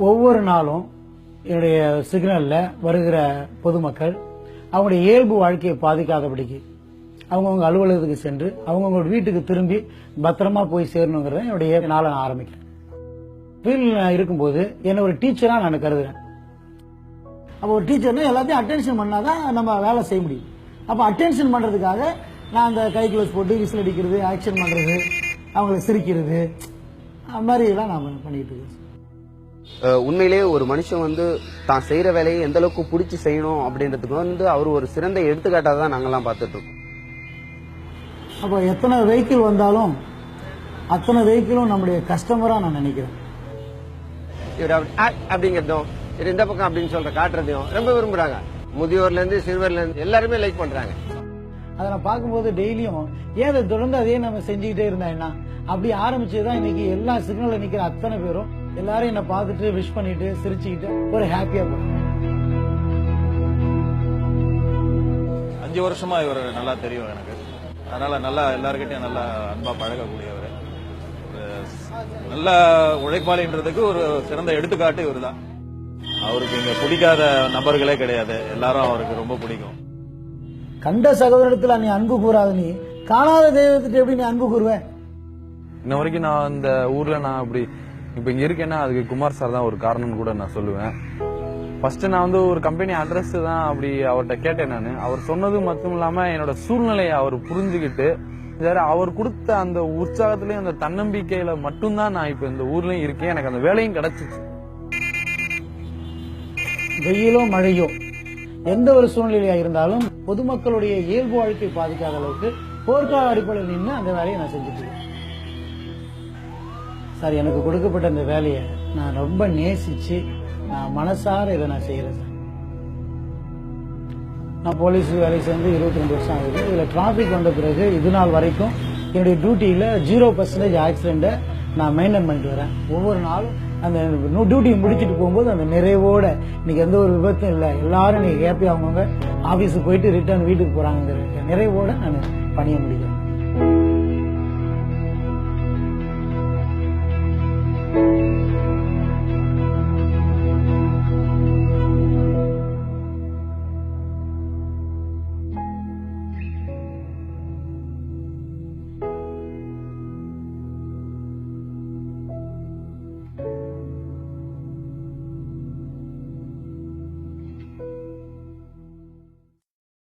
ஒவ்வொரு நாளும் என்னுடைய சிக்னல்ல வருகிற பொதுமக்கள் அவங்களுடைய இயல்பு வாழ்க்கையை பாதிக்காதபடிக்கு அவங்கவுங்க அலுவலகத்துக்கு சென்று அவங்கவுங்க வீட்டுக்கு திரும்பி பத்திரமா போய் சேரணுங்கிறத என்னுடைய நாளை நான் ஆரம்பிக்கிறேன். ஃபீல்ட்ல இருக்கும்போது என்ன ஒரு டீச்சரா நான் கருதுறேன். அப்போ ஒரு டீச்சர்னா எல்லாத்தையும் அட்டென்ஷன் பண்ணாதான் நம்ம வேலை செய்ய முடியும். அப்ப அட்டென்ஷன் பண்றதுக்காக நான் அந்த கை க்ளோஸ் போட்டு விசில் அடிக்கிறது, ஆக்ஷன் பண்றது, அவங்களை சிரிக்கிறது, அது மாதிரி எல்லாம் நான் பண்ணிட்டு இருக்கேன். உண்மையிலேயே ஒரு மனுஷன் தான் செய்யற வேலையை எந்த அளவுக்கு பிடிச்சி செய்யணும் அப்படின்றதுக்கு அவர் ஒரு சிறந்த எடுத்துக்காட்டாக தான் நாங்கெல்லாம் பார்த்துட்டு இருக்கோம். அப்போ எத்தனை வெஹிக்கிள் வந்தாலும் அத்தனை வெஹிக்கிளும் நம்முடைய கஸ்டமரா நான் நினைக்கிறேன். அப்படிங்கிறதும் இந்த பக்கம் அப்படின்னு சொல்ற காட்டுறதையும் ரொம்ப விரும்புறாங்க. முதியோர்ல இருந்து சிறுவர்ல இருந்து எல்லாருமே லைக் பண்றாங்க. அதை நான் பார்க்கும்போது டெய்லியும் ஏன் தொடர்ந்து அதே நம்ம செஞ்சுக்கிட்டே இருந்தா என்ன, அப்படி ஆரம்பிச்சதுதான் இன்னைக்கு எல்லா சிக்னல்ல நிக்கிற அத்தனை பேரும் எல்லாரும் என்ன பார்த்துட்டு விஷ் பண்ணிட்டு சிரிச்சுக்கிட்டு ஒரு ஹாப்பியா போறாங்க. 5 வருஷமா இவர் நல்லா தெரியும் எனக்கு. அதனால நல்லா எல்லாருக்கிட்டையும் நல்லா அன்பா பழகக்கூடியவர், நல்ல உழைப்பாளின்றதுக்கு ஒரு சிறந்த எடுத்துக்காட்டு இவர் தான். அவருக்கு இங்க பிடிக்காத நபர்களே கிடையாது, எல்லாரும் அவருக்கு ரொம்ப பிடிக்கும். கண்ட சகோதரத்துல நீ அன்பு கூறாத, நீ காணாத தெய்வத்திட்ட எப்படி நீ அன்பு கூறுவேன்? இன்ன வரைக்கும் நான் இந்த ஊர்ல நான் அப்படி இப்ப இங்க இருக்கேன்னா அதுக்கு குமார் சார் தான் ஒரு காரணம்னு கூட நான் சொல்லுவேன். ஃபர்ஸ்ட் நான் ஒரு கம்பெனி அட்ரஸ் தான் அப்படி அவர்கிட்ட கேட்டேன். நான் அவர் சொன்னது மட்டும் இல்லாம என்னோட சூழ்நிலையை அவர் புரிஞ்சுக்கிட்டு அவர் கொடுத்த அந்த உற்சாகத்திலயும் அந்த தன்னம்பிக்கையில மட்டும்தான் நான் இப்ப இந்த ஊர்லயும் இருக்கேன். எனக்கு அந்த வேலையும் கிடைச்சிச்சு. வெயிலோ மழையோ எந்த ஒரு சூழ்நிலையா இருந்தாலும் பொதுமக்களுடைய இயல்பு வாழ்க்கை பாதிக்காத அளவுக்கு போர்க்கால அடிப்படையில் நின்று அந்த வேலையை நான் செஞ்சுட்டு இருக்கேன். சார், எனக்கு கொடுக்கப்பட்ட இந்த வேலையை நான் ரொம்ப நேசிச்சு நான் மனசார இதை நான் செய்யறேன் சார். நான் போலீஸ் வேலை சேர்ந்து 22 வருஷம் ஆகுது. இதுல டிராபிக் வந்த பிறகு இது நாள் வரைக்கும் என்னுடைய டியூட்டியில 0% ஆக்சிடென்ட நான் மெயின்டைன் பண்ணிட்டு வரேன். ஒவ்வொரு நாளும் அந்த டியூட்டி முடிச்சுட்டு போகும்போது அந்த நிறைவோட இன்னைக்கு எந்த ஒரு விபத்தும் இல்லை, எல்லாரும் நீங்க ஹாப்பி அவங்கவுங்க ஆபீஸுக்கு போயிட்டு ரிட்டர்ன் வீட்டுக்கு போறாங்கிற நிறைவோட நான் பணிய முடியும்.